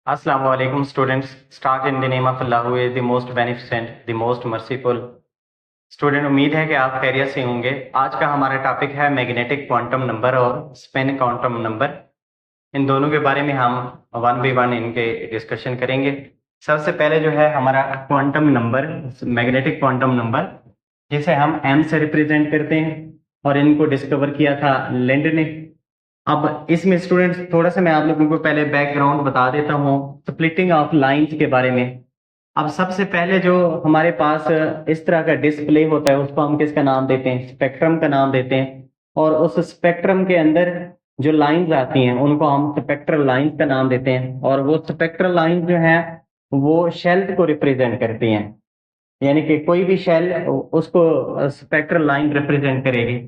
Assalamu alaikum students. Start in the name of Allah who is the most beneficent, the most merciful. Student उम्मीद है कि आप खैरियत से होंगे। आज का हमारा टॉपिक है मैग्नेटिक क्वांटम नंबर और स्पिन क्वांटम नंबर। इन दोनों के बारे में हम वन बाय वन इनके डिस्कशन करेंगे। सबसे पहले जो है हमारा quantum number, magnetic quantum number, जिसे हम m से रिप्रेजेंट करते हैं और इनको डिस्कवर किया था लेंड ने। अब इसमें स्टूडेंट्स थोड़ा सा मैं आप लोगों को पहले बैकग्राउंड बता देता हूँ स्प्लिटिंग ऑफ लाइंस के बारे में। अब सबसे पहले जो हमारे पास इस तरह का डिस्प्ले होता है उसको हम किसका नाम देते हैं? स्पेक्ट्रम का नाम देते हैं। और उस स्पेक्ट्रम के अंदर जो लाइंस आती हैं उनको हम स्पेक्ट्रल लाइंस का नाम देते हैं। और वो स्पेक्ट्रल लाइंस जो है वो शेल को रिप्रेजेंट करती हैं, यानी कि कोई भी शेल उसको स्पेक्ट्रल लाइन रिप्रेजेंट करेगी।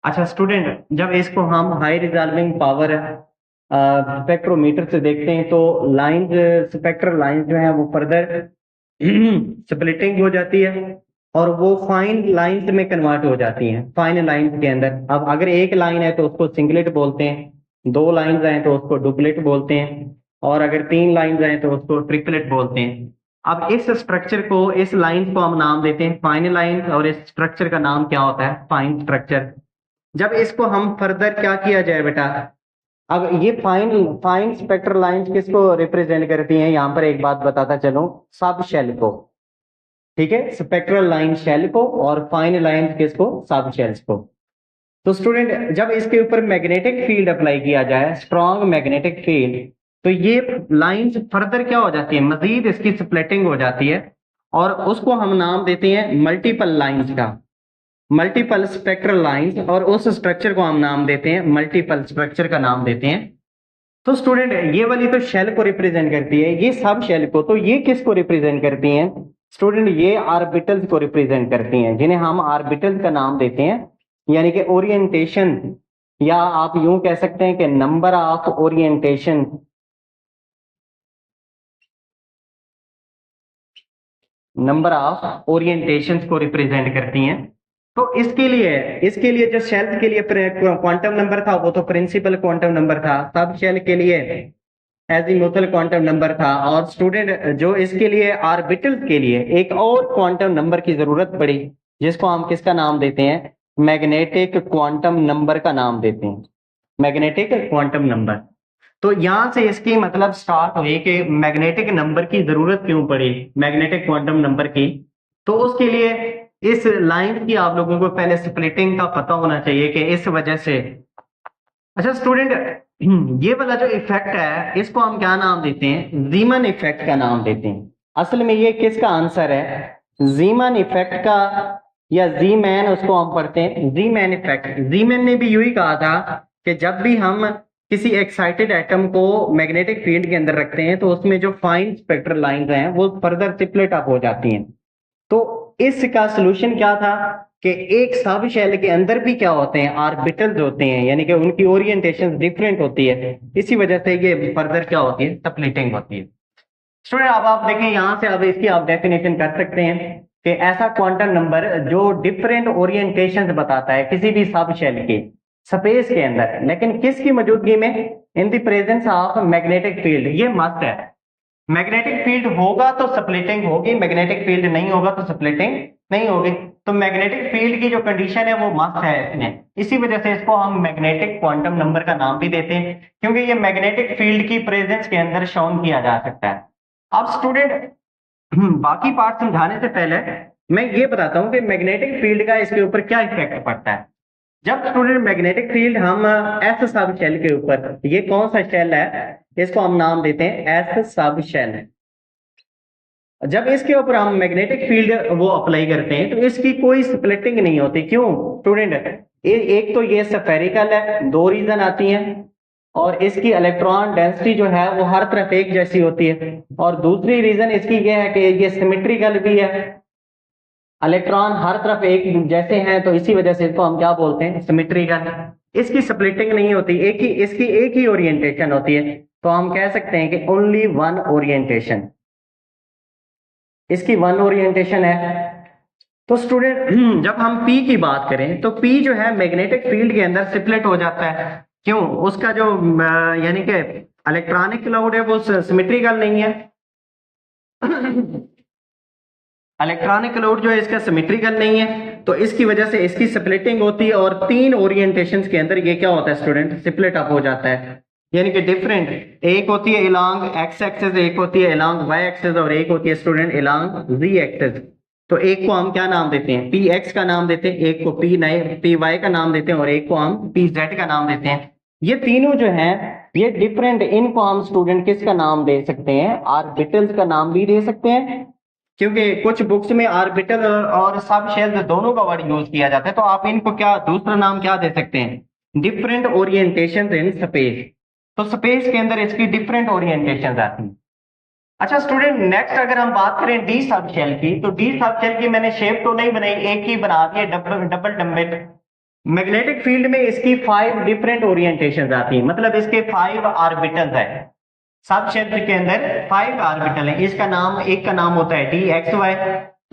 अच्छा स्टूडेंट, जब इसको हम हाई रिजॉल्विंग पावर स्पेक्ट्रोमीटर से देखते हैं तो लाइन, स्पेक्ट्रल लाइन जो है वो फर्दर स्प्लिटिंग हो जाती है और वो फाइन लाइंस में कन्वर्ट हो जाती हैं, फाइन लाइंस के अंदर। अब अगर एक लाइन है तो उसको सिंगलेट बोलते हैं, दो लाइंस हैं तो उसको डुप्लेट बोलते हैं, और अगर तीन लाइंस हैं तो उसको ट्रिपलेट बोलते हैं। अब इस स्ट्रक्चर को, इस लाइन को हम नाम देते हैं फाइन लाइन, और इस स्ट्रक्चर का नाम क्या होता है? Fine structure. जब इसको हम फर्दर क्या किया जाए बेटा, अब ये फाइन फाइन स्पेक्ट्रल लाइंस किसको रिप्रेजेंट करती हैं? यहां पर एक बात बताता चलो, सब शेल को। ठीक है, स्पेक्ट्रल लाइन शेल को और फाइन लाइन किसको? सब शेल्स को। तो स्टूडेंट, जब इसके ऊपर मैग्नेटिक फील्ड अप्लाई किया जाए, स्ट्रॉन्ग मैग्नेटिक फील्ड, तो ये लाइंस फर्दर क्या हो जाती है? मजीद इसकी स्प्लिटिंग हो जाती है और उसको हम नाम देते हैं मल्टीपल लाइंस का, मल्टीपल स्पेक्ट्रल लाइंस, और उस स्ट्रक्चर को हम नाम देते हैं मल्टीपल स्ट्रक्चर का नाम देते हैं। तो स्टूडेंट, ये वाली तो शेल को रिप्रेजेंट करती है, ये सब शेल को। तो ये किसको रिप्रेजेंट करती हैं स्टूडेंट? ये ऑर्बिटल्स को रिप्रेजेंट करती हैं, जिन्हें हम ऑर्बिटल्स का नाम देते हैं, यानी कि ओरिएंटेशन, या आप यूं कह सकते हैं कि number of orientation, number of orientations को रिप्रेजेंट करती हैं। तो इसके लिए जो शेल्स के लिए क्वांटम नंबर था वो तो प्रिंसिपल क्वांटम नंबर था, सब शेल के लिए एजीमुथल क्वांटम नंबर था। और स्टूडेंट, जो इसके लिए ऑर्बिटल्स के लिए एक और क्वांटम नंबर की जरूरत पड़ी, जिसको हम किसका नाम देते हैं? मैग्नेटिक क्वांटम नंबर का नाम देते हैं, मैग्नेटिक क्वांटम नंबर। तो यहां से इसकी मतलब स्टार्ट हुई कि मैग्नेटिक नंबर की जरूरत क्यों पड़ी, मैग्नेटिक क्वांटम नंबर की। तो उसके लिए इस लाइन की आप लोगों को पहले स्प्लिटिंग का पता होना चाहिए कि इस वजह से। अच्छा स्टूडेंट, ये वाला जो इफेक्ट है इसको हम क्या नाम देते हैं? जीमन इफेक्ट का नाम देते हैं। असल में ये किसका आंसर है? जीमन इफेक्ट का, या जी मैन उसको हम पढ़ते हैं, जी मैन इफेक्ट। जी मैन ने भी यही कहा था कि जब भी हम किसी एक्साइटेड एटम को मैग्नेटिक फील्ड के अंदर रखते हैं तो उसमें जो फाइन स्पेक्ट्रल लाइंस हैं वो फर्दर स्प्लिट अप हो जाती हैं। तो इसका सोल्यूशन क्या था कि एक सब शेल के अंदर भी क्या होते हैं? ऑर्बिटल्स होते हैं, यानी कि उनकी ओरिएंटेशन डिफरेंट होती है, इसी वजह से ये फर्दर क्या होती है? स्प्लिटिंग होती है। स्टूडेंट, अब आप देखें यहां से, अब इसकी आप डेफिनेशन कर सकते हैं कि ऐसा क्वांटम नंबर जो डिफरेंट ओरिएंटेशंस बताता है किसी भी सब शेल के स्पेस के अंदर, लेकिन किसकी मौजूदगी में? In the presence of magnetic field. ये मस्ट है, मैग्नेटिक फील्ड होगा तो स्प्लिटिंग होगी, मैग्नेटिक फील्ड नहीं होगा तो स्प्लिटिंग नहीं होगी। तो मैग्नेटिक फील्ड की जो कंडीशन है वो मस्ट है इसमें, इसी वजह से इसको हम मैग्नेटिक क्वांटम नंबर का नाम भी देते हैं, क्योंकि ये मैग्नेटिक फील्ड की प्रेजेंस के अंदर शोन किया जा सकता है। अब स्टूडेंट, बाकी पार्ट समझाने से पहले मैं ये बताता हूं कि मैग्नेटिक फील्ड का इसके ऊपर क्या इफेक्ट पड़ता है। जब स्टूडेंट मैग्नेटिक फील्ड हम एस सब शेल के ऊपर, ये कौन सा शेल है? इसको हम नाम देते हैं एस सब शेल। जब इसके ऊपर हम मैग्नेटिक फील्ड वो अप्लाई करते हैं तो इसकी कोई स्प्लिटिंग नहीं होती। क्यों स्टूडेंट? एक तो ये स्फेरिकल है, दो रीजन आती हैं, और इसकी इलेक्ट्रॉन डेंसिटी जो है वो हर तरफ एक जैसी होती है, और दूसरी रीजन इसकी ये है कि ये सिमेट्रिकल भी है, इलेक्ट्रॉन हर तरफ एक जैसे हैं, तो इसी वजह से इसको हम क्या बोलते हैं? सिमेट्रिकल। इसकी स्प्लिटिंग नहीं होती, इसकी एक ही ओरिएंटेशन होती है, तो हम कह सकते हैं कि ओनली वन ओरिएंटेशन, इसकी वन ओरिएंटेशन है। तो स्टूडेंट, जब हम P की बात करें तो P जो है मैग्नेटिक फील्ड के अंदर स्प्लिट हो जाता है। क्यों? उसका जो यानी कि इलेक्ट्रॉनिक क्लाउड है वो सिमेट्रिकल नहीं है। इलेक्ट्रॉनिक क्लाउड जो है इसका सिमेट्रिकल नहीं है, तो इसकी वजह से इसकी स्प्लिटिंग होती है और 3 ओरिएंटेशंस के अंदर ये क्या होता है स्टूडेंट, स्प्लिट अप हो जाता है। यानी कि डिफरेंट, एक होती है अलोंग एक्स एक्सिस, एक होती है अलोंग वाई एक्सिस और एक होती है स्टूडेंट अलोंग जी एक्सिस। तो एक को हम क्या नाम देते हैं, पी एक्स का नाम देते हैं, एक को पी वाई का नाम देते हैं और एक को हम पी जेड का नाम देते हैं। ये तीनों जो हैं ये डिफरेंट, इनको हम स्टूडेंट किसका नाम दे सकते हैं, ऑर्बिटल्स का नाम भी दे सकते हैं, क्योंकि कुछ बुक्स में ऑर्बिटल और सब शेल्स दोनों का वर्ड यूज किया जाता है। तो आप इनको क्या दूसरा नाम क्या दे सकते हैं, डिफरेंट ओरिएंटेशन इन स्पेस। तो स्पेस के अंदर इसकी डिफरेंट ओरिएंटेशन आती हैं। अच्छा स्टूडेंट, नेक्स्ट अगर हम बात करें डी सब शेल की, तो डी सब शेल की मैंने शेप तो नहीं बनाई, एक ही बना दी है, डबल डम्बल। मैग्नेटिक फील्ड में इसकी 5 डिफरेंट ओरिएंटेशन आती है, मतलब इसके 5 ऑर्बिटल्स है। सब क्षेत्र के अंदर 5 ऑर्बिटल है। इसका नाम, एक का नाम होता है डी एक्स वाई,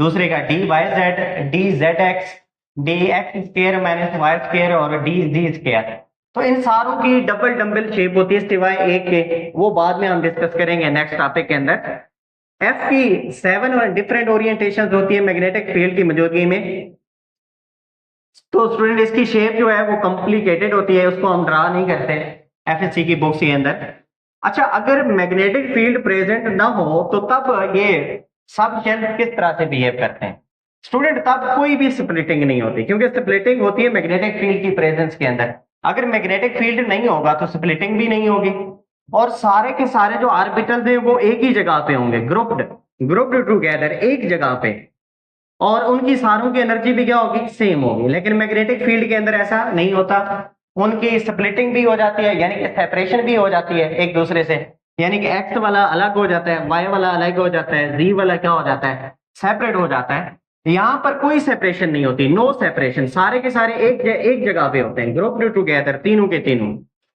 दूसरे का D Y Z, D Z X, D X square minus Y square और डी जी स्क्वायर। तो इन सारों की डबल डम्बल शेप होती है सिवाय एक के, वो बाद में हम डिस्कस करेंगे नेक्स्ट टॉपिक के अंदर। एफ की 7 डिफरेंट ओरिएंटेशन होती है मैग्नेटिक फील्ड की मौजूदगी में। तो स्टूडेंट इसकी शेप जो है वो कॉम्प्लिकेटेड होती है, उसको हम ड्रा नहीं करते एफएससी की बुक्स के अंदर। अच्छा, अगर मैग्नेटिक फील्ड प्रेजेंट ना हो तो तब ये सब शेल किस तरह से बिहेव करते हैं स्टूडेंट, तब कोई भी स्प्लिटिंग नहीं होती, क्योंकि स्प्लिटिंग होती है मैग्नेटिक फील्ड की प्रेजेंस के अंदर। अगर मैग्नेटिक फील्ड नहीं होगा तो स्प्लिटिंग भी नहीं होगी, और सारे के सारे जो ऑर्बिटल्स हैं वो एक ही जगह पे होंगे, ग्रुप्ड टुगेदर एक जगह पे, और उनकी सारों की एनर्जी भी क्या होगी, सेम होगी। लेकिन मैग्नेटिक फील्ड के अंदर ऐसा नहीं होता, उनकी स्प्लिटिंग भी हो जाती है, यानी कि सेपरेशन भी हो जाती है एक दूसरे से, यानी कि एक्स वाला अलग हो जाता है, वाई वाला अलग हो जाता है, जी वाला क्या हो जाता है, सेपरेट हो जाता है। यहाँ पर कोई सेपरेशन नहीं होती, नो सेपरेशन, सारे के सारे एक जगह पे होते हैं, ग्रुप्ड टुगेदर तीनों के तीनों,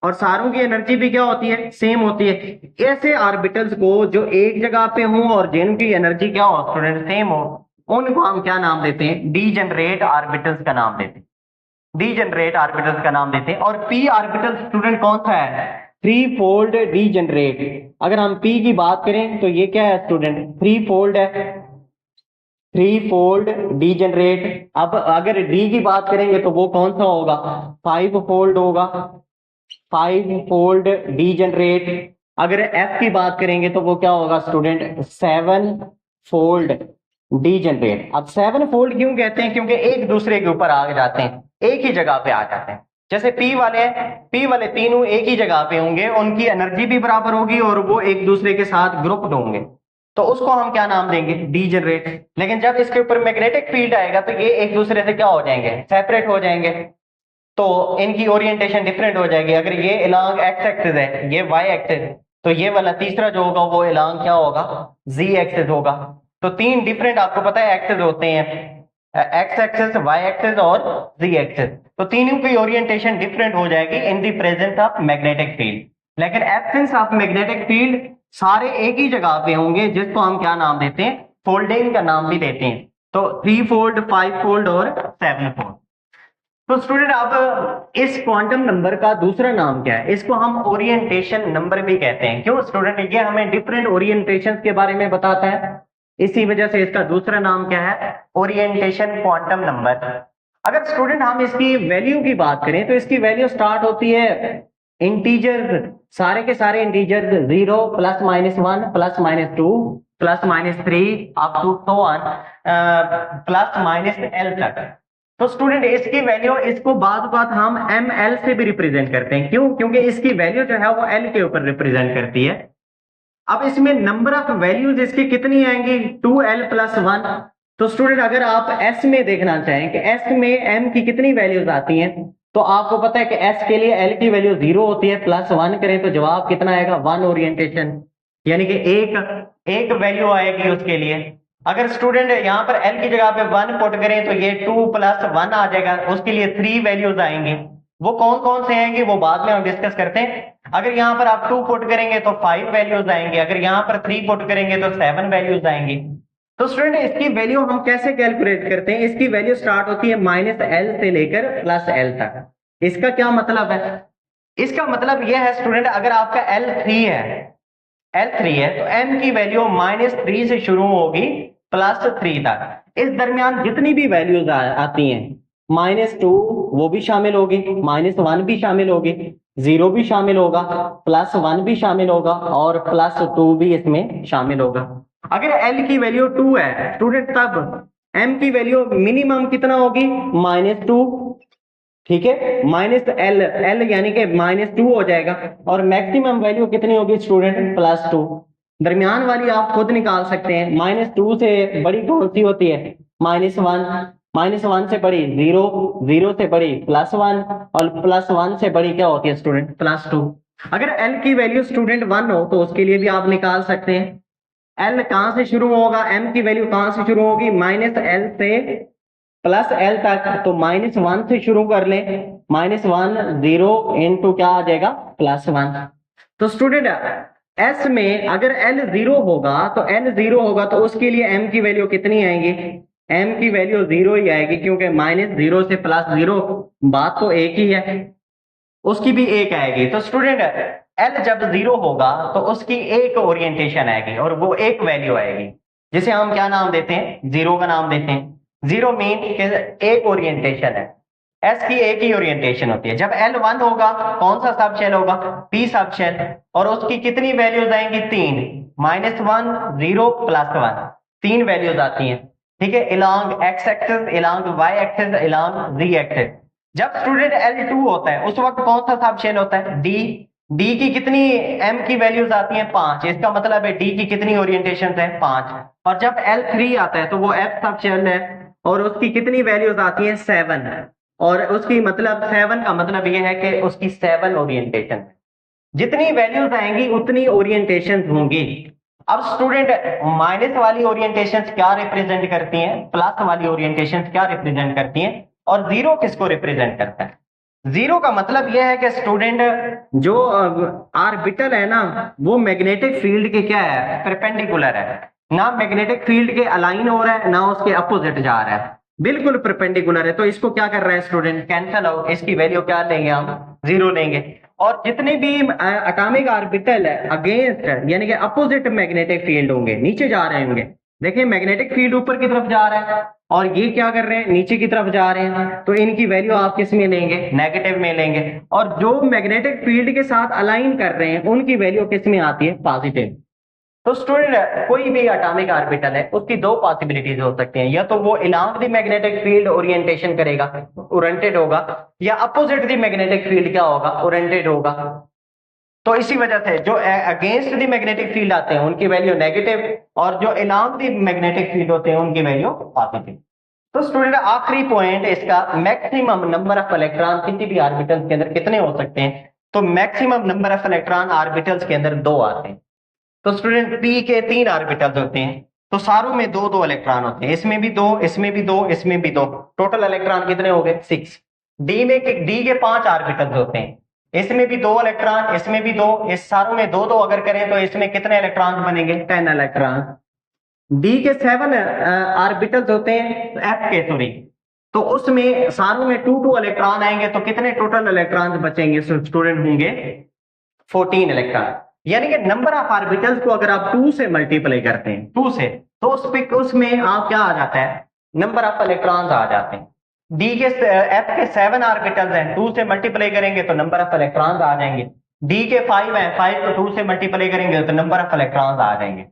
और सारों की एनर्जी भी क्या होती है, सेम होती है। ऐसे ऑर्बिटल्स को जो एक जगह पे हों और जिनकी एनर्जी क्या हो स्टूडेंट, सेम हो, उनको हम क्या नाम देते हैं, डीजेनरेट ऑर्बिटल्स का नाम देते हैं, डीजेनरेट ऑर्बिटल्स का नाम देते हैं। और पी ऑर्बिटल स्टूडेंट कौन सा है, 3 फोल्ड डीजेनरेट। अगर हम पी की बात करें तो ये क्या है स्टूडेंट, 3 फोल्ड है, 3 फोल्ड डीजेनरेट। अब अगर डी की बात करेंगे तो वो कौन सा होगा, 5 फोल्ड होगा, 5 फोल्ड डीजेनरेट। अगर एफ की बात करेंगे तो वो क्या होगा स्टूडेंट, 7 फोल्ड डीजेनरेट। अब 7 फोल्ड क्यों कहते हैं, क्योंकि एक दूसरे के ऊपर आ जाते हैं, एक ही जगह पे आ जाते हैं। जैसे पी वाले तीनों एक ही जगह पे होंगे, उनकी एनर्जी भी बराबर होगी और वो एक दूसरे के साथ ग्रुप्ड होंगे, तो उसको हम क्या नाम देंगे, डीजेनरेट। लेकिन जब इसके ऊपर मैग्नेटिक फील्ड आएगा तो ये एक दूसरे से क्या हो जाएंगे, सेपरेट हो जाएंगे, तो इनकी ओरिएंटेशन डिफरेंट हो जाएगी। अगर ये अलोंग एक्स एक्सिस है, ये वाई एक्सिस, तो ये वाला तीसरा जो होगा वो अलोंग क्या होगा, जी एक्सिस होगा। तो 3 डिफरेंट आपको पता है एक्सिस होते हैं, एक्स एक्सिस, वाई एक्सिस और जी एक्सिस, तो तीनों की ओरिएंटेशन डिफरेंट हो जाएगी in the presence of magnetic field. लेकिन एब्सेंस ऑफ मैग्नेटिक फील्ड सारे एक ही जगह पे होंगे, जिसको हम क्या नाम देते हैं, फोल्डिंग का नाम भी देते हैं। तो 3 फोल्ड, 5 फोल्ड और 7 फोल्ड। तो स्टूडेंट आप इस क्वांटम नंबर का दूसरा नाम क्या है, इसको हम ओरिएंटेशन नंबर भी कहते हैं। क्यों स्टूडेंट, ये हमें डिफरेंट ओरिएंटेशन के बारे में बताता है, इसी वजह से इसका दूसरा नाम क्या है, ओरिएंटेशन क्वांटम नंबर। अगर स्टूडेंट हम इसकी वैल्यू की बात करें तो इसकी वैल्यू स्टार्ट होती है इंटीजर, सारे के सारे integer, 0 plus minus 1 plus minus 2 plus minus 3 up to so on plus minus L तक। तो स्टूडेंट इसकी वैल्यू, इसको बाद हम एम एल से भी रिप्रेजेंट करते हैं। क्यों, क्योंकि इसकी वैल्यू जो है वो एल के ऊपर रिप्रेजेंट करती है। अब इसमें नंबर ऑफ वैल्यूज इसकी कितनी आएंगी, 2l प्लस 1। तो स्टूडेंट अगर आप एस में देखना चाहें कि एस में एम की कितनी वैल्यूज आती हैं, तो आपको पता है कि एस के लिए एल की वैल्यू 0 होती है, प्लस 1 करें तो जवाब कितना आएगा, 1 ओरिएंटेशन, यानी कि एक वैल्यू आएगी उसके लिए। अगर स्टूडेंट यहाँ पर एल की जगह पे 1 पुट करें तो ये 2 प्लस 1 आ जाएगा, उसके लिए 3 वैल्यूज आएंगे। वो कौन कौन से आएंगे वो बाद में हम डिस्कस करते हैं। अगर यहाँ पर आप 2 पुट करेंगे तो 5 वैल्यूज आएंगे, अगर यहाँ पर 3 पुट करेंगे तो 7 वैल्यूज आएंगी। तो स्टूडेंट इसकी वैल्यू हम कैसे कैलकुलेट करते हैं, इसकी वैल्यू स्टार्ट होती है -l से लेकर +l तक। इसका क्या मतलब है, इसका मतलब यह है स्टूडेंट, अगर आपका L3 है तो m की वैल्यू -3 से शुरू होगी +3 तक। इस दरमियान जितनी भी वैल्यूज आती हैं, -2 वो भी शामिल होगी, -1 भी शामिल होगी, 0 भी शामिल होगा, +1 भी शामिल होगा और +2 भी इसमें शामिल होगा। अगर L की वैल्यू 2 है स्टूडेंट, तब m की वैल्यू मिनिमम कितना होगी, -2, ठीक है, -L यानी कि -2 हो जाएगा, और मैक्सिमम वैल्यू कितनी होगी स्टूडेंट, +2। दरमियान वाली आप खुद निकाल सकते हैं। -2 से बड़ी कौन सी होती है, -1, -1 से बड़ी 0, 0 से बड़ी +1 और +1 से बड़ी क्या होती है स्टूडेंट, +2। अगर L की वैल्यू स्टूडेंट 1 हो तो उसके लिए भी आप निकाल सकते हैं। L कहां से शुरू होगा, m की वैल्यू कहां से शुरू होगी, -L से +L तक, तो -1 से शुरू कर लें, -1 0 इंटू क्या आ जाएगा, +1। तो स्टूडेंट S में अगर L 0 होगा तो उसके लिए m की वैल्यू कितनी आएगी, m की वैल्यू 0 ही आएगी, क्योंकि -0 से +0 बात तो एक ही है, उसकी भी एक आएगी। तो स्टूडेंट L जब 0 होगा तो उसकी एक ओरिएंटेशन आएगी और वो एक वैल्यू आएगी, जिसे हम क्या नाम देते हैं, 0 का नाम देते हैं। 0 मीन एक ओरिएंटेशन है, S की एक ही ओरिएंटेशन होती है। जब L 1 होगा कौन सा सब शेल होगा, P सब शेल, और उसकी कितनी वैल्यूज आएंगी, 3, -1 0 +1, 3 वैल्यूज आती हैं, ठीक है, along x axis, along y axis, along z axis. जब स्टूडेंट L2 होता है उस वक्त कौन सा सब शेल होता है, D की कितनी m की वैल्यूज आती हैं, 5, इसका मतलब है D की कितनी ओरिएंटेशन है, 5। और जब L3 आता है तो वो F सब शेल है और उसकी कितनी वैल्यूज आती हैं, 7, और उसकी मतलब 7 का मतलब यह है कि उसकी 7 ओरिएंटेशन। जितनी वैल्यूज आएंगी उतनी ओरिएंटेशन होंगी। अब स्टूडेंट माइनस वाली ओरिएंटेशन क्या रिप्रेजेंट करती हैं, प्लस वाली ओरिएंटेशन क्या रिप्रेजेंट करती हैं, और जीरो किसको रिप्रेजेंट करता है। जीरो का मतलब यह है कि स्टूडेंट जो ऑर्बिटल है ना, वो मैग्नेटिक फील्ड के क्या है, परपेंडिकुलर है, ना मैग्नेटिक फील्ड के अलाइन हो रहा है ना उसके अपोजिट जा रहा है, बिल्कुल परपेंडिकुलर है। तो इसको क्या कर रहा है स्टूडेंट, कैंसल आउट, इसकी वैल्यू क्या लेंगे हम, 0 लेंगे। और जितने भी एटॉमिक ऑर्बिटल है अगेंस्ट यानी कि अपोजिट मैग्नेटिक फील्ड होंगे, नीचे जा रहे होंगे, देखिए मैग्नेटिक फील्ड ऊपर की तरफ जा रहा है और ये क्या कर रहे हैं, नीचे की तरफ जा रहे हैं, तो इनकी वैल्यू आप किस में लेंगे, नेगेटिव में लेंगे। और जो मैग्नेटिक फील्ड के साथ अलाइन कर रहे हैं उनकी वैल्यू किस में आती है, पॉजिटिव। तो स्टूडेंट कोई भी एटॉमिक ऑर्बिटल है उसकी दो पॉसिबिलिटीज हो सकती हैं, या तो वो इलॉन्ग द मैग्नेटिक फील्ड ओरिएंटेशन करेगा, ओरिएंटेड होगा, या अपोजिट द मैग्नेटिक फील्ड क्या होगा, ओरिएंटेड होगा। तो इसी वजह से जो अगेंस्ट द मैग्नेटिक फील्ड आते हैं उनकी वैल्यू नेगेटिव, और जो इलॉन्ग द मैग्नेटिक फील्ड होते हैं उनकी वैल्यू पॉजिटिव। तो स्टूडेंट आखिरी पॉइंट इसका, मैक्सिमम नंबर ऑफ इलेक्ट्रॉन किसी भी ऑर्बिटल्स के अंदर कितने हो सकते हैं, तो maximum number of electron orbitals के अंदर 2 आते हैं। तो स्टूडेंट पी के 3 ऑर्बिटल्स होते हैं, तो सारों में 2-2 इलेक्ट्रॉन होते हैं, इसमें भी 2, इसमें भी 2, इसमें भी 2, टोटल इलेक्ट्रॉन कितने हो गए, 6। डी के 5 ऑर्बिटल्स होते हैं, इसमें भी 2 इलेक्ट्रॉन, इसमें भी 2, इस सारों में 2-2 अगर करें तो इसमें कितने इलेक्ट्रॉन बनेंगे, 10 इलेक्ट्रॉन। डी के 7 ऑर्बिटल्स होते हैं, एफ के सॉरी, तो उसमें सारों में 2-2 इलेक्ट्रॉन आएंगे, तो कितने टोटल इलेक्ट्रॉन बचेंगे स्टूडेंट, होंगे 14 इलेक्ट्रॉन। यानी कि नंबर ऑफ ऑर्बिटल्स को अगर आप 2 से मल्टीप्लाई करते हैं, 2 से, तो उसमें आप क्या आ जाता है, नंबर ऑफ इलेक्ट्रॉन्स आ जाते हैं। डी के एफ के 7 ऑर्बिटल्स हैं, 2 से मल्टीप्लाई करेंगे तो नंबर ऑफ इलेक्ट्रॉन्स आ जाएंगे। डी के 5 हैं, 5 को 2 से मल्टीप्लाई करेंगे तो नंबर ऑफ इलेक्ट्रॉन्स आ जाएंगे।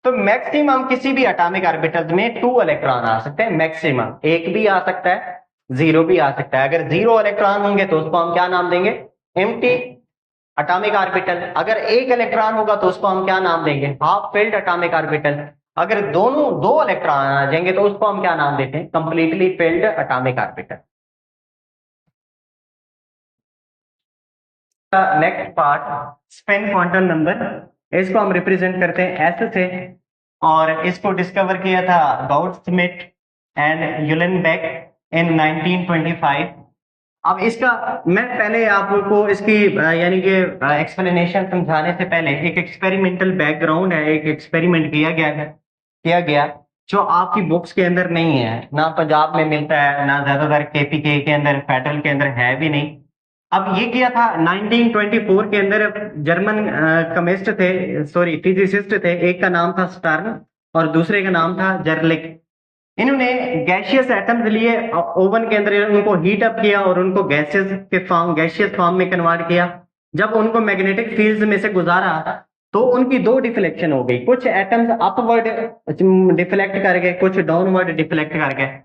तो मैक्सिमम किसी भी एटॉमिक ऑर्बिटल्स में 2 इलेक्ट्रॉन आ सकते हैं, मैक्सिमम, एक भी आ सकता है, 0 भी आ सकता है। अगर 0 इलेक्ट्रॉन होंगे तो उसको हम क्या नाम देंगे, एम्प्टी एटॉमिक ऑर्बिटल। अगर 1 इलेक्ट्रॉन होगा तो उसको हम क्या नाम देंगे, हाफ फिल्ड एटॉमिक ऑर्बिटल। अगर दोनों 2 इलेक्ट्रॉन आ जाएंगे तो उसको हम क्या नाम देते हैं, completely filled atomic orbital. Next part, spin quantum number, इसको हम रिप्रेजेंट करते हैं एस से, और इसको डिस्कवर किया था गाउड-स्मिट एंड यूलेनबेक इन 1925। अब इसका मैं पहले आपको इसकी यानी कि एक्सप्लेनेशन समझाने से पहले एक एक्सपेरिमेंटल बैकग्राउंड है, एक एक्सपेरिमेंट किया गया जो आपकी बुक्स के अंदर नहीं है, ना पंजाब में मिलता है, ना ज्यादातर केपीके के अंदर, फेडरल के अंदर है भी नहीं। अब ये किया था 1924 के अंदर। जर्मन केमिस्ट थे, सॉरी फिजिसिस्ट थे, एक का नाम था स्टर्न और दूसरे का नाम था जर्लिक। इन्होंने गैसियस एटम्स लिए, ओवन के अंदर उनको हीट अप किया और उनको गैसेस के फॉर्म, गैसियस फॉर्म में कन्वर्ट किया। जब उनको मैग्नेटिक फील्ड्स में से गुजारा तो उनकी दो डिफ्लेक्शन हो गई, कुछ एटम्स अपवर्ड डिफ्लेक्ट कर गए, कुछ डाउनवर्ड डिफ्लेक्ट कर गए।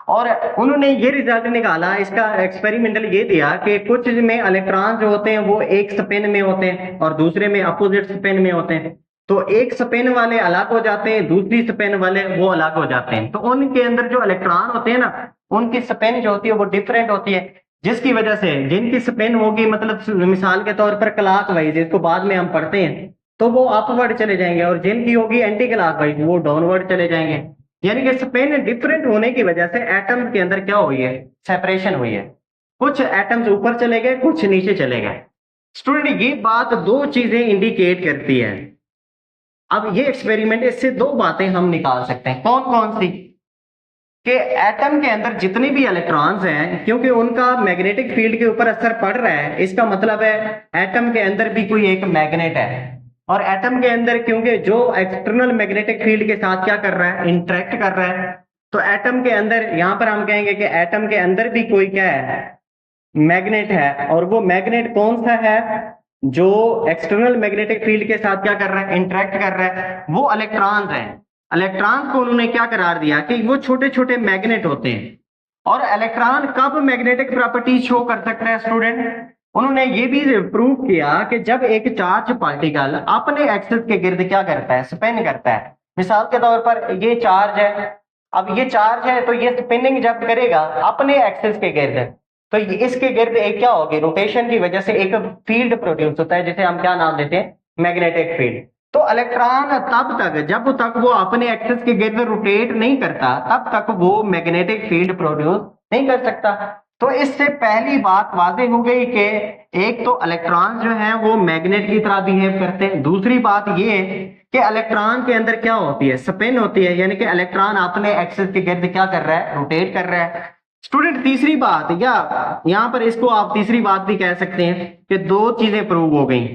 और उन्होंने ये रिजल्ट निकाला, इसका एक्सपेरिमेंटल ये दिया कि कुछ में इलेक्ट्रॉन जो होते हैं वो एक स्पिन में होते हैं और दूसरे में अपोजिट स्पिन में होते हैं। तो एक स्पिन वाले अलग हो जाते हैं, दूसरी स्पिन वाले वो अलग हो जाते हैं। तो उनके अंदर जो इलेक्ट्रॉन होते हैं ना, उनकी स्पिन जो होती है वो डिफरेंट होती है, जिसकी वजह से जिनकी स्पिन होगी, मतलब मिसाल के तौर पर क्लॉकवाइज, इसको बाद में हम पढ़ते हैं, तो वो अपवर्ड चले जाएंगे, और जिनकी होगी एंटी क्लॉकवाइज वो डाउनवर्ड चले जाएंगे। यानी कि स्पिन डिफरेंट होने की वजह से एटम के अंदर क्या हुई है, सेपरेशन हुई है। कुछ एटम्स ऊपर चले गए, कुछ नीचे चले गए। स्टूडेंट ये बात दो चीजें इंडिकेट करती है। अब ये एक्सपेरिमेंट, इससे दो बातें हम निकाल सकते हैं। कौन कौन सी? कि एटम के अंदर जितने भी इलेक्ट्रॉन्स हैं, क्योंकि उनका मैग्नेटिक फील्ड के ऊपर असर पड़ रहा है, इसका मतलब है एटम के अंदर भी कोई एक मैग्नेट है। और एटम के अंदर क्योंकि जो एक्सटर्नल मैग्नेटिक फील्ड के साथ क्या कर रहा है, इंटरेक्ट कर रहा है, तो एटम के अंदर, यहां पर हम कहेंगे कि एटम के अंदर भी कोई क्या है, मैग्नेट है। और वो मैग्नेट कौन सा है? जो एक्सटर्नल मैग्नेटिक फील्ड के साथ क्या कर रहा है, इंटरेक्ट कर रहा है, वो इलेक्ट्रॉन्स हैं। इलेक्ट्रॉन्स को उन्होंने क्या करार दिया कि वो छोटे छोटे मैग्नेट होते हैं। और इलेक्ट्रॉन कब मैग्नेटिक प्रॉपर्टी शो कर सकता है स्टूडेंट? उन्होंने ये भी प्रूव किया कि जब एक चार्ज पार्टिकल अपने एक्सिस के गिर्द क्या करता है, स्पिन करता है। मिसाल के तौर पर ये चार्ज है, अब ये चार्ज है तो ये स्पिनिंग जब करेगा अपने एक्सिस के गिर्द, तो इसके गिर्द एक क्या होगी, रोटेशन की वजह से एक फील्ड प्रोड्यूस होता है, जिसे हम क्या नाम देते हैं, मैग्नेटिक फील्ड। तो इलेक्ट्रॉन तब तक, जब तक वो अपने एक्सिस के गिर्द रोटेट नहीं करता, तब तक वो मैग्नेटिक फील्ड प्रोड्यूस नहीं कर सकता। तो इससे पहली बात वाज़ेह हो गई कि एक तो इलेक्ट्रॉन जो है वो मैग्नेट की तरह बिहेव करते हैं। दूसरी बात ये कि इलेक्ट्रॉन के अंदर क्या होती है, स्पिन होती है, यानी कि इलेक्ट्रॉन अपने एक्सिस के गिर्द क्या कर रहा है, रोटेट कर रहा है। स्टूडेंट तीसरी बात, या यहां पर इसको आप तीसरी बात भी कह सकते हैं कि दो चीजें प्रूव हो गई।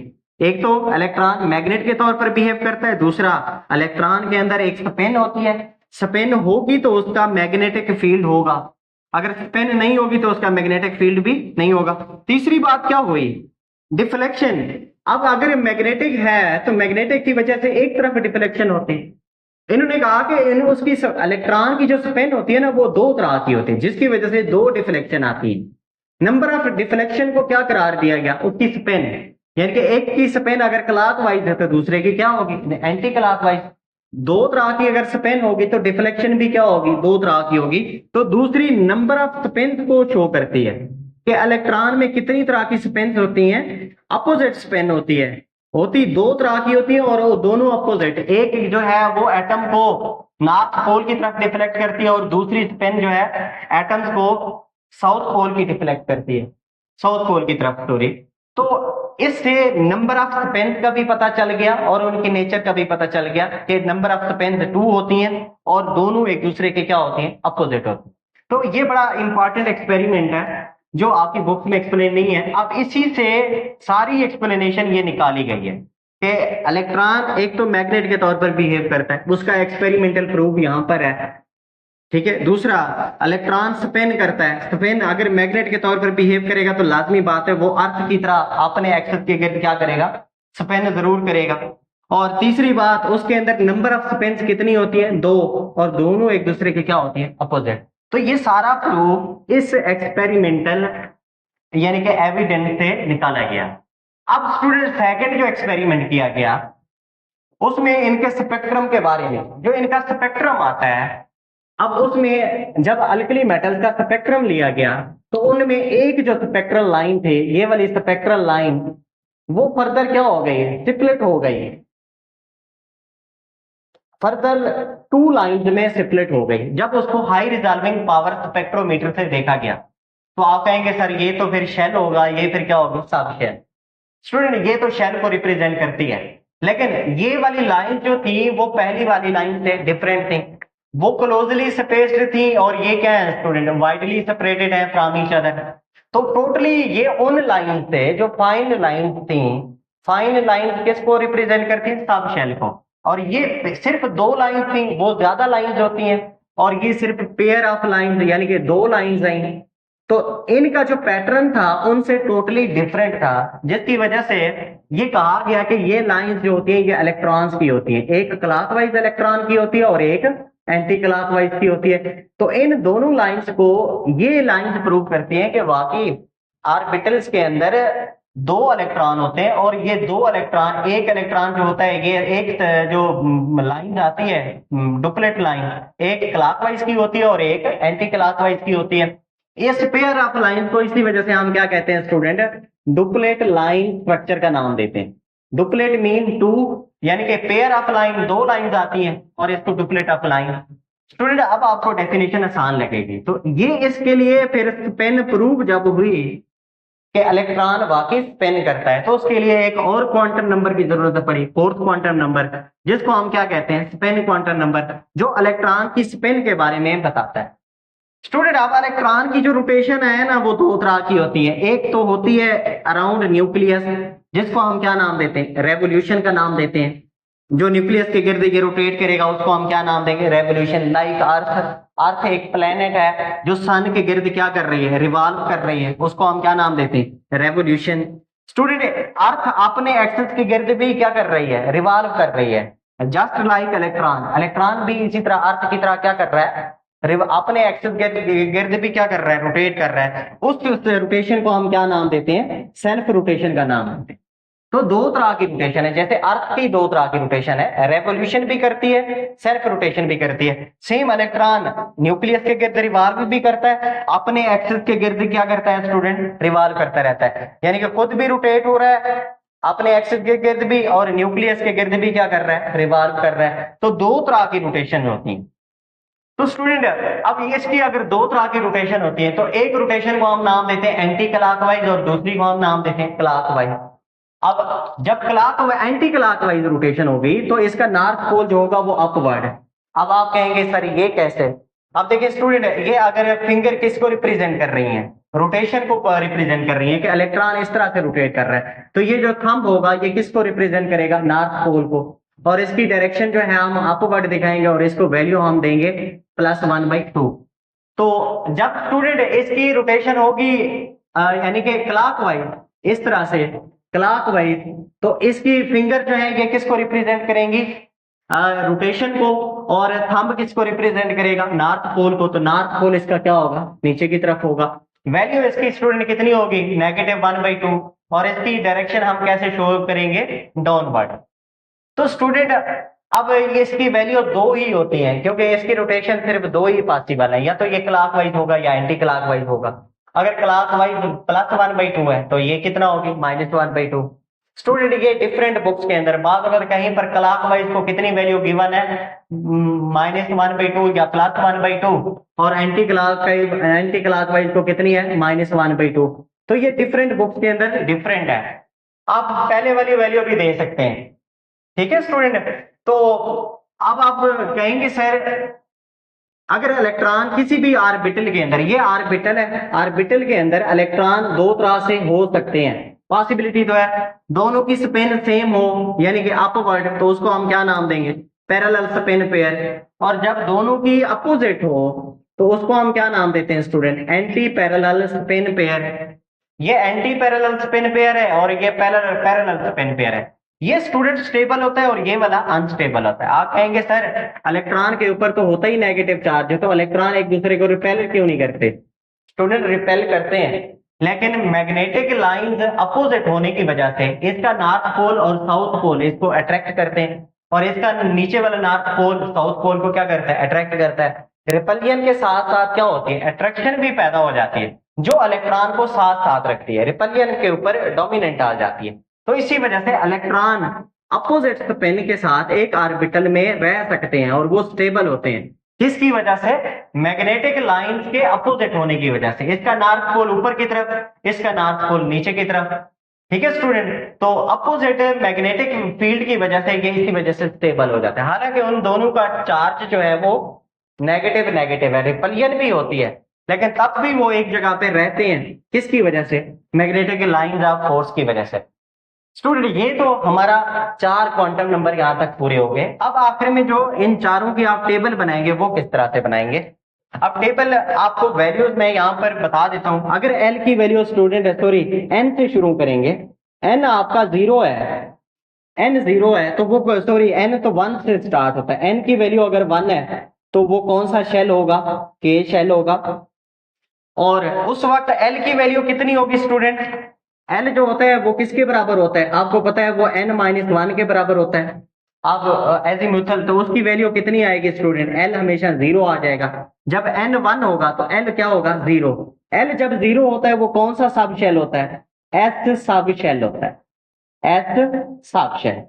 एक तो इलेक्ट्रॉन मैग्नेट के तौर पर बिहेव करता है, दूसरा इलेक्ट्रॉन के अंदर एक स्पिन होती है। स्पिन होगी तो उसका मैग्नेटिक फील्ड होगा, अगर स्पिन नहीं होगी तो उसका मैग्नेटिक फील्ड भी नहीं होगा। तीसरी बात क्या हुई, डिफ्लेक्शन। अब अगर मैग्नेटिक है तो मैग्नेटिक की वजह से एक तरफ डिफ्लेक्शन होते हैं। इन्होंने कहा कि इन उसकी इलेक्ट्रॉन की जो स्पिन होती है ना, वो दो तरह की होती है, जिसकी वजह से दो डिफ्लेक्शन आती है। नंबर ऑफ डिफ्लेक्शन को क्या करार दिया गया, उसकी स्पिन। यानी कि एक की स्पिन अगर क्लॉकवाइज है तो दूसरे की क्या होगी, एंटी क्लॉकवाइज। दो तरह की अगर स्पिन होगी तो डिफ्लेक्शन भी क्या होगी, दो तरह की होगी। तो दूसरी नंबर ऑफ स्पिन को शो करती है कि इलेक्ट्रॉन में कितनी तरह की स्पिन होती हैं। अपोजिट स्पिन होती है, होती दो तरह की होती है, और वो दोनों अपोजिट। एक जो है वो एटम को नॉर्थ पोल की तरफ डिफ्लेक्ट करती है, और दूसरी स्पिन जो है एटम्स को साउथ पोल की डिफ्लेक्ट करती है, साउथ पोल की तरफ, सॉरी। तो इससे नंबर ऑफ स्पिन का भी पता चल गया और उनकी नेचर का भी पता चल गया कि नंबर ऑफ स्पिन 2 होती हैं और दोनों एक दूसरे के क्या होती हैं, अपोजिट होती हैं। तो ये बड़ा इंपॉर्टेंट एक्सपेरिमेंट है जो आपकी बुक में एक्सप्लेन नहीं है। अब इसी से सारी एक्सप्लेनेशन ये निकाली गई है कि इलेक्ट्रॉन एक तो मैग्नेट के तौर पर बिहेव करता है, उसका एक्सपेरिमेंटल प्रूफ यहां पर है, ठीक है। दूसरा, इलेक्ट्रॉन स्पिन करता है, स्पिन अगर मैग्नेट के तौर पर बिहेव करेगा तो लाजमी बात है वो अर्थ की तरह अपने एक्सिस के गिर्द क्या करेगा, स्पिन जरूर करेगा। और तीसरी बात, उसके अंदर नंबर ऑफ स्पिन्स कितनी होती है, दो, और दोनों एक दूसरे के क्या होती है, अपोजिट। तो ये सारा प्रूफ इस एक्सपेरिमेंटल यानी कि एविडेंस से निकाला गया। अब स्टूडेंट सेकंड जो एक्सपेरिमेंट किया गया उसमें इनके स्पेक्ट्रम के बारे में, जो इनका स्पेक्ट्रम आता है, अब उसमें जब अल्कली मेटल्स का स्पेक्ट्रम लिया गया तो उनमें एक जो स्पेक्ट्रल लाइन थे, ये वाली स्पेक्ट्रल लाइन, वो फर्दर क्या हो गई, स्प्लिट हो गई, फर्दर 2 लाइंस में स्प्लिट हो गई जब उसको हाई रिजॉल्विंग पावर स्पेक्ट्रोमीटर से देखा गया। तो आप कहेंगे सर ये तो फिर शेल होगा, ये फिर क्या होगा, सब शेल। स्टूडेंट ये तो शेल को रिप्रेजेंट करती है, लेकिन ये वाली लाइन जो थी वो पहली वाली लाइन से डिफरेंट थी, वो क्लोजली स्पेस्ड थी, और ये क्या है स्टूडेंट, वाइडली सेपरेटेड है फ्रॉम ईच अदर। तो टोटली ये उन लाइन से जो फाइन लाइंस थी, फाइन लाइंस किसको रिप्रेजेंट करती है, सब शेल को। और ये सिर्फ दो लाइन थी, वो ज्यादा लाइंस होती हैं, और ये सिर्फ पेयर ऑफ लाइंस यानी कि दो लाइंस आई। तो इनका जो पैटर्न था उनसे टोटली डिफरेंट था, जिसकी वजह से ये कहा गया कि ये लाइंस जो होती हैं ये इलेक्ट्रॉन्स की होती हैं, एक क्लॉकवाइज इलेक्ट्रॉन की होती है और एक एंटी क्लॉकवाइज की होती है। तो इन दोनों लाइंस को ये लाइंस प्रूव करती हैं कि वाकई ऑर्बिटल्स के अंदर दो इलेक्ट्रॉन होते हैं, और ये दो इलेक्ट्रॉन, एक इलेक्ट्रॉन जो होता है ये एक जो लाइन आती है डुप्लेट लाइन, एक क्लॉकवाइज की होती है और एक एंटी क्लॉकवाइज की होती है। इस पेयर ऑफ लाइन को इसी वजह से हम क्या कहते हैं स्टूडेंट, डुप्लेट लाइन स्ट्रक्चर का नाम देते हैं। डुप्लेट मीन टू, यानी कि पेयर ऑफ लाइन, दो लाइंस आती हैं और इसको डुप्लेट ऑफ लाइन। स्टूडेंट अब आपको डेफिनेशन आसान लगेगी, तो ये इसके लिए फिर स्पिन प्रूव जब हुई कि इलेक्ट्रॉन वाकई स्पिन करता है, तो उसके लिए एक और क्वांटम नंबर की जरूरत पड़ी, फोर्थ क्वांटम नंबर, जिसको हम क्या कहते हैं, स्पिन क्वांटम नंबर, जो इलेक्ट्रॉन की स्पिन के बारे में बताता है। स्टूडेंट अब इलेक्ट्रॉन की जो रोटेशन है ना वो दो तरह की होती है। एक तो होती है अराउंड न्यूक्लियस, जिसको हम क्या नाम देते हैं, रेवोल्यूशन का नाम देते हैं। जो न्यूक्लियस के गिर्द ये रोटेट करेगा उसको हम क्या नाम देंगे, रेवोल्यूशन। लाइक अर्थ, अर्थ एक प्लेनेट है जो सन के गिर्द क्या कर रही है, रिवॉल्व कर रही है, उसको हम क्या नाम देते हैं, रेवोल्यूशन। स्टूडेंट अर्थ अपने एक्सिस के गिर्द भी क्या कर रही है, रिवॉल्व कर रही है, जस्ट लाइक इलेक्ट्रॉन। इलेक्ट्रॉन भी इसी तरह अर्थ की तरह क्या कर रहा है, अपने एक्सिस गिर्द भी क्या कर रहा है, रोटेट कर रहा है। उस रोटेशन को हम क्या नाम देते हैं, सेल्फ रोटेशन का नाम देते हैं। तो दो तरह की रोटेशन है, जैसे अर्थ की दो तरह की रोटेशन है, रेवोल्यूशन भी करती है, सेल्फ रोटेशन भी करती है। सेम इलेक्ट्रॉन न्यूक्लियस के गिर्द रिवॉल्व भी करता है, अपने एक्सिस के गिर्द क्या करता है स्टूडेंट, रिवॉल्व करता रहता है, यानी कि खुद भी रोटेट हो रहा है अपने एक्सिस के गिर्द भी, और न्यूक्लियस के गिर्द भी क्या कर रहा है, रिवॉल्व कर रहा है। तो दो तरह की रोटेशन होती है। तो स्टूडेंट अब इसकी अगर दो तरह की रोटेशन होती है, तो एक रोटेशन को हम नाम देते हैं एंटी क्लॉकवाइज और दूसरी को हम नाम देते हैं क्लॉकवाइज। अब जब एंटी क्लॉकवाइज रोटेशन होगी तो इसका नॉर्थ पोल जो होगा वो अपवर्ड है। अब आप कहेंगे सर ये कैसे। अब देखिए स्टूडेंट, ये अगर फिंगर किसको रिप्रेजेंट कर रही है, रोटेशन को रिप्रेजेंट कर रही है कि इलेक्ट्रॉन इस तरह से रोटेट कर रहा है, तो ये जो थंब होगा ये किसको रिप्रेजेंट करेगा, नॉर्थ पोल को। और इसकी डायरेक्शन जो है हम अपवर्ड दिखाएंगे और इसको वैल्यू हम देंगे +1/2। तो जब स्टूडेंट इसकी रोटेशन होगी यानी कि क्लॉकवाइज, इस तरह से क्लॉकवाइज, तो इसकी फिंगर जो है ये किसको रिप्रेजेंट करेंगी, रोटेशन को, और थंब किसको रिप्रेजेंट करेगा, नॉर्थ पोल को। तो नॉर्थ पोल इसका क्या होगा, नीचे की तरफ होगा। वैल्यू इसकी स्टूडेंट कितनी होगी, -1/2, और इसकी डायरेक्शन हम कैसे शो करेंगे, डाउनवर्ड। तो स्टूडेंट अब इसकी वैल्यू दो ही होती है, क्योंकि इसकी रोटेशन सिर्फ दो ही पॉसिबल है, या तो ये क्लॉकवाइज होगा या एंटी क्लॉकवाइज होगा। अगर क्लॉकवाइज +1/2 है तो ये कितना होगी, -1/2। स्टूडेंट ये डिफरेंट बुक्स के अंदर बात, अगर कहीं पर क्लॉकवाइज को कितनी वैल्यू गिवन है, -1/2 या +1/2, और एंटी क्लॉकवाइज को कितनी है, -1/2। तो ये डिफरेंट बुक्स के अंदर डिफरेंट है। आप पहले वाली वैल्यू भी दे सकते हैं, ठीक है स्टूडेंट। तो अब आप कहेंगे सर अगर इलेक्ट्रॉन किसी भी ऑर्बिटल के अंदर, ये ऑर्बिटल है, ऑर्बिटल के अंदर इलेक्ट्रॉन दो तरह से हो सकते हैं, पॉसिबिलिटी तो है, दोनों की स्पिन सेम हो यानी कि अपवर्ड, तो उसको हम क्या नाम देंगे, पैरेलल स्पिन पेयर। और जब दोनों की अपोजिट हो तो उसको हम क्या नाम देते हैं student, anti parallel spin pair. ये एंटी पैरेलल स्पिन पेयर है और ये पैरेलल स्पिन पेयर है। ये स्टूडेंट स्टेबल होता है और ये वाला अनस्टेबल होता है। आप कहेंगे सर इलेक्ट्रॉन के ऊपर तो होता ही नेगेटिव चार्ज है, तो इलेक्ट्रॉन एक दूसरे को रिपेल क्यों नहीं करते। स्टूडेंट रिपेल करते हैं, लेकिन मैग्नेटिक लाइंस अपोजिट होने की वजह से इसका नॉर्थ पोल और साउथ पोल इसको अट्रैक्ट करते हैं, और इसका नीचे वाला नॉर्थ पोल साउथ पोल को क्या करता है, अट्रैक्ट करता है। रिपल्जन के साथ साथ क्या होती है, अट्रैक्शन भी पैदा हो जाती है, जो इलेक्ट्रॉन को साथ साथ रखती है, रिपल्जन के ऊपर डोमिनेंट आ जाती है। तो इसी वजह से इलेक्ट्रॉन अपोजिट स्पिन के साथ एक ऑर्बिटल में रह सकते हैं और वो स्टेबल होते हैं। किसकी वजह से, मैग्नेटिक लाइंस के अपोजिट होने की वजह से। इसका नॉर्थ पोल ऊपर की तरफ, इसका नॉर्थ पोल नीचे की तरफ, ठीक है स्टूडेंट। तो अपोजिट मैग्नेटिक फील्ड की वजह से ये इसी वजह से स्टेबल हो जाते हैं। हालांकि उन दोनों का चार्ज जो है वो नेगेटिव है, रिपल्जन भी होती है, लेकिन तब भी वो एक जगह पे रहते हैं, किसकी वजह से? मैग्नेटिक लाइंस ऑफ फोर्स की वजह से। स्टूडेंट ये तो हमारा 4 क्वांटम नंबर यहाँ तक पूरे हो गए। अब आखिर में जो इन चारों की आप टेबल बनाएंगे वो किस तरह से बनाएंगे? अब टेबल आपको वैल्यूज मैं यहाँ पर बता देता हूँ। अगर एल की वैल्यू स्टूडेंट सॉरी एन से शुरू करेंगे, एन आपका 0 है, एन 0 है तो वो सॉरी एन तो 1 से स्टार्ट होता है। एन की वैल्यू अगर 1 है तो वो कौन सा शेल होगा? के शेल होगा। और उस वक्त एल की वैल्यू कितनी होगी स्टूडेंट? एल जो होता है वो किसके बराबर होता है? आपको पता है वो n-1 के बराबर होता है। अब एजीमुथल तो उसकी वैल्यू कितनी आएगी स्टूडेंट? एल हमेशा 0 आ जाएगा। जब n 1 होगा तो एल क्या होगा? 0। एल जब 0 होता है वो कौन सा सब शेल होता है? एस सब शेल होता है, एस सब शेल।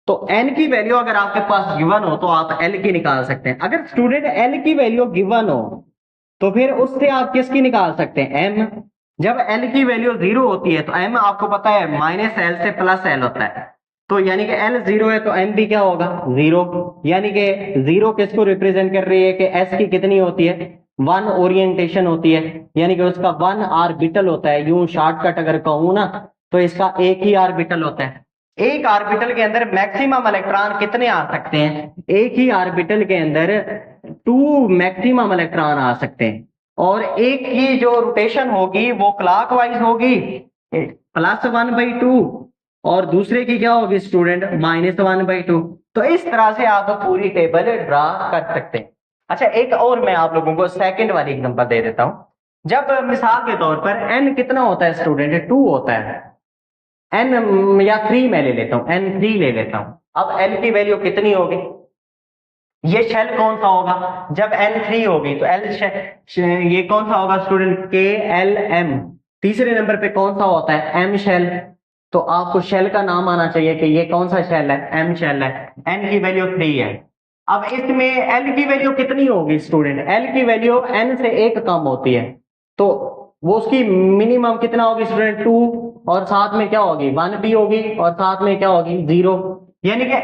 तो n की वैल्यू अगर आपके पास गिवन हो तो आप l की निकाल सकते हैं। अगर स्टूडेंट l की वैल्यू गिवन हो तो फिर उससे आप किसकी निकाल सकते हैं? m। जब l की वैल्यू 0 होती है तो m आपको पता है -l से +l होता है। तो यानी कि l 0 है तो m भी क्या होगा? 0। यानी कि 0 किसको रिप्रेजेंट कर रही है कि s की कितनी होती है? 1 ओरिएंटेशन होती है, यानी कि उसका 1 ऑर्बिटल होता है। यूं शॉर्टकट अगर कहूं ना तो इसका एक ही ऑर्बिटल होता है। एक ऑर्बिटल के अंदर मैक्सिमम इलेक्ट्रॉन कितने आ सकते हैं? एक ही ऑर्बिटल के अंदर 2 मैक्सिमम इलेक्ट्रॉन आ सकते हैं। और एक की जो रोटेशन होगी वो क्लॉकवाइज होगी +1/2 और दूसरे की क्या होगी स्टूडेंट? -1/2। तो इस तरह से आप पूरी टेबल ड्रा कर सकते हैं। अच्छा एक और मैं आप लोगों को सेकंड वाली एग्जांपल दे देता हूं। जब मिसाल के तौर पर n कितना होता है स्टूडेंट? 2 होता है। n या 3 मैं ले लेता हूं, n3 ले लेता हूं। अब l की वैल्यू कितनी होगी? ये शेल कौन सा होगा? जब n3 होगी तो ये कौन सा होगा स्टूडेंट? KLM। तीसरे नंबर पे कौन सा होता है? M shell. तो आपको शेल का नाम आना चाहिए कि ये कौन सा शेल है? M शेल है। n की वैल्यू 3 है। अब इसमें l की वैल्यू कितनी होगी स्टूडेंट? l की वैल्यू n से 1 कम होती है तो वो उसकी मिनिमम कितना होगी स्टूडेंट? 2 और साथ में क्या होगी? 1 भी होगी और साथ में क्या होगी? 0। यानी कि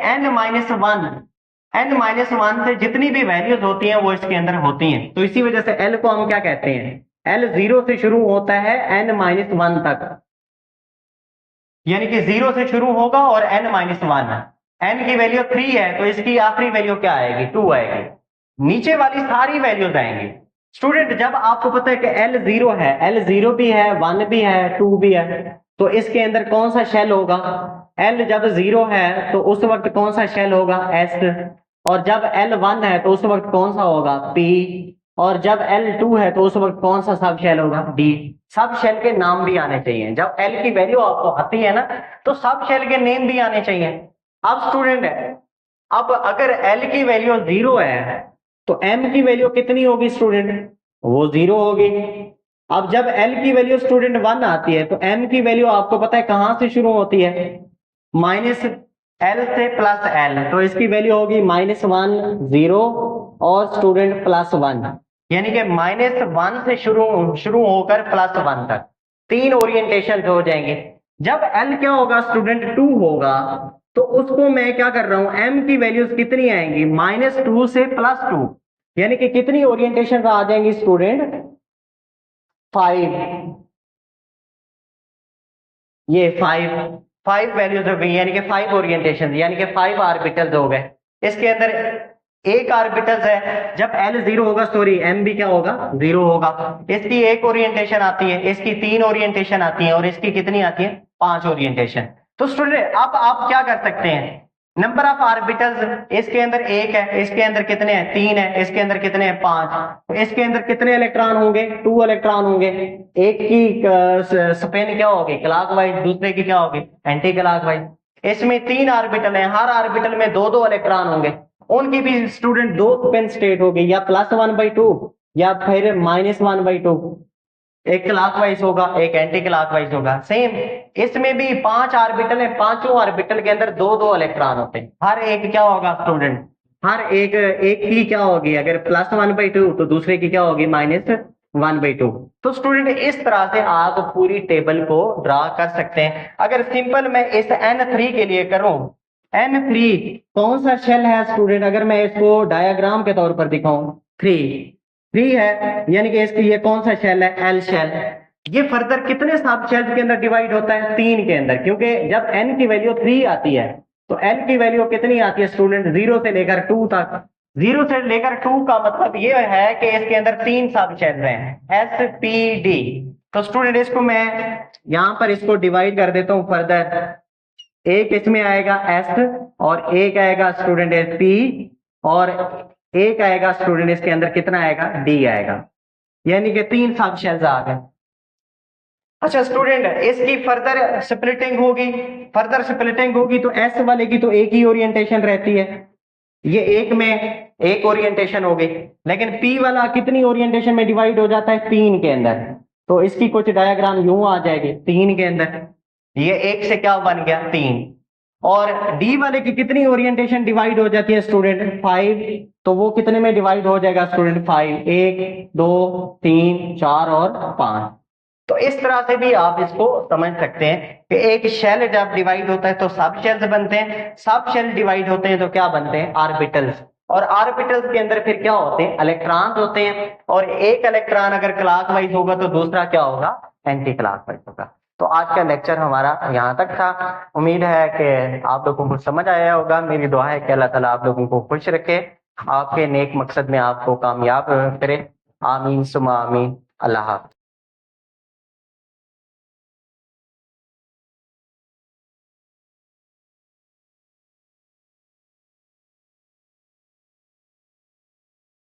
n-1 से जितनी भी वैल्यूज होती हैं वो इसके अंदर होती हैं। तो इसी वजह से l को हम क्या कहते हैं? l 0 से शुरू होता है n-1 तक, यानी कि 0 से शुरू होगा और n-1। n की वैल्यू 3 है तो इसकी आखिरी वैल्यू क्या आएगी? 2 आएगी। नीचे वाली सारी वैल्यूज आएंगी। स्टूडेंट जब आपको पता है कि l 0 है, l 0 भी है, 1 भी है, 2 भी है, तो इसके अंदर कौन सा शेल होगा? l जब 0 है तो उस वक्त कौन सा शेल होगा? s। और जब l 1 है तो उस वक्त कौन सा होगा? p। और जब l 2 है तो उस वक्त कौन सा सब शेल होगा? d। सब शेल के नाम भी आने चाहिए। जब l की वैल्यू आपको आती है ना तो सब शेल के नेम भी आने चाहिए। अब स्टूडेंट अब अगर l की वैल्यू 0 है तो m की वैल्यू कितनी होगी स्टूडेंट? वो 0 होगी। अब जब l की वैल्यू स्टूडेंट 1 आती है तो m की वैल्यू आपको पता है कहां से शुरू होती है? -l से +l। तो इसकी वैल्यू होगी -1 0 और स्टूडेंट +1, यानी कि -1 से शुरू होकर +1 तक 3 ओरिएंटेशन हो जाएंगे। जब l क्या होगा स्टूडेंट? 2 होगा तो उसको मैं क्या कर रहा हूं? m की वैल्यूज कितनी आएंगी? -2 से +2, यानी कि कितनी ओरिएंटेशन आ जाएंगी स्टूडेंट? 5। ये 5 वैल्यूज हो गई, यानी कि 5 ओरिएंटेशन, यानी कि 5 ऑर्बिटल्स हो गए। इसके अंदर एक ऑर्बिटल्स है। जब l 0 होगा सॉरी m भी क्या होगा? 0 होगा। इसकी एक ओरिएंटेशन आती है, इसकी 3 ओरिएंटेशन आती है और इसकी कितनी आती है? 5 ओरिएंटेशन। तो स्टूडेंट अब आप क्या कर सकते हैं? नंबर ऑफ ऑर्बिटल्स इसके अंदर 1 है, इसके अंदर कितने हैं? 3 है, इसके अंदर कितने हैं? 5। तो इसके अंदर कितने इलेक्ट्रॉन होंगे? 2 इलेक्ट्रॉन होंगे। एक की स्पिन क्या होगी? क्लॉकवाइज, दूसरे की क्या होगी? Anti clockwise. इसमें 3 ऑर्बिटल हैं, हर ऑर्बिटल में 2-2 इलेक्ट्रॉन होंगे। उनकी भी स्टूडेंट 2 स्पिन स्टेट होगी, या +1/2 या फिर -1/2। एक क्लॉकवाइज होगा, एक एंटी क्लॉकवाइज होगा। सेम इसमें भी 5 ऑर्बिटल है, पांचों ऑर्बिटल के अंदर 2-2 इलेक्ट्रॉन होते हैं। हर एक क्या होगा स्टूडेंट? हर एक की क्या होगी? अगर +1/2 तो दूसरे की क्या होगी? -1/2। तो स्टूडेंट इस तरह से आप पूरी टेबल को ड्रा कर सकते हैं। अगर सिंपल मैं इस n3 के लिए करूं, n3 कौन सा शेल है स्टूडेंट? अगर मैं इसको डायग्राम के तौर पर दिखाऊं, 3 3 है, यानी कि इसकी ये कौन सा शेल है, एल शेल। ये फर्दर कितने सब शेल्स के अंदर डिवाइड होता है, 3 के अंदर, क्योंकि जब n की वैल्यू 3 आती है तो n की वैल्यू कितनी आती है स्टूडेंट, 0 से लेकर 2 तक। 0 से लेकर 2 का मतलब ये है कि इसके अंदर 3 सब शेल हैं, एस पी डी। तो स्टूडेंट इसको मैं यहां पर इसको डिवाइड कर देता हूं फर्दर। एक इसमें आएगा एस और एक आएगा स्टूडेंट पी और एक आएगा स्टूडेंट इसके अंदर कितना आएगा, डी आएगा, यानी कि 3 सब शेल्स आ गए। अच्छा स्टूडेंट, इसकी फर्दर स्प्लिटिंग होगी, फर्दर स्प्लिटिंग होगी तो एस वाले की तो एक ही ओरिएंटेशन रहती है, ये एक में एक ओरिएंटेशन हो गई, लेकिन पी वाला कितनी ओरिएंटेशन में डिवाइड हो जाता है, 3 के अंदर। तो इसकी कुछ डायग्राम यूं आ जाएगी, 3 के अंदर, ये एक से क्या बन गया, 3। और डी वाले की कितनी ओरिएंटेशन डिवाइड हो जाती है स्टूडेंट, 5। तो वो कितने में डिवाइड हो जाएगा स्टूडेंट, 5, 1 2 3 4 और 5। तो इस तरह से भी आप इसको समझ सकते हैं कि एक शेल जब डिवाइड होता है तो सब शेल्स बनते हैं, सब शेल डिवाइड होते हैं तो क्या बनते हैं, ऑर्बिटल्स। और ऑर्बिटल्स के अंदर फिर क्या होते हैं, इलेक्ट्रॉन्स होते हैं, और एक इलेक्ट्रॉन अगर क्लॉकवाइज होगा तो दूसरा क्या होगा, एंटी क्लॉकवाइज होगा। तो आज का लेक्चर हमारा यहाँ तक था। उम्मीद है कि आप लोगों को समझ आया होगा। मेरी दुआ है कि अल्लाह ताला आप लोगों को खुश रखे, आपके नेक मकसद में आपको कामयाब करे। आमीन सुमा आमीन। अल्लाह हाफ़िज़।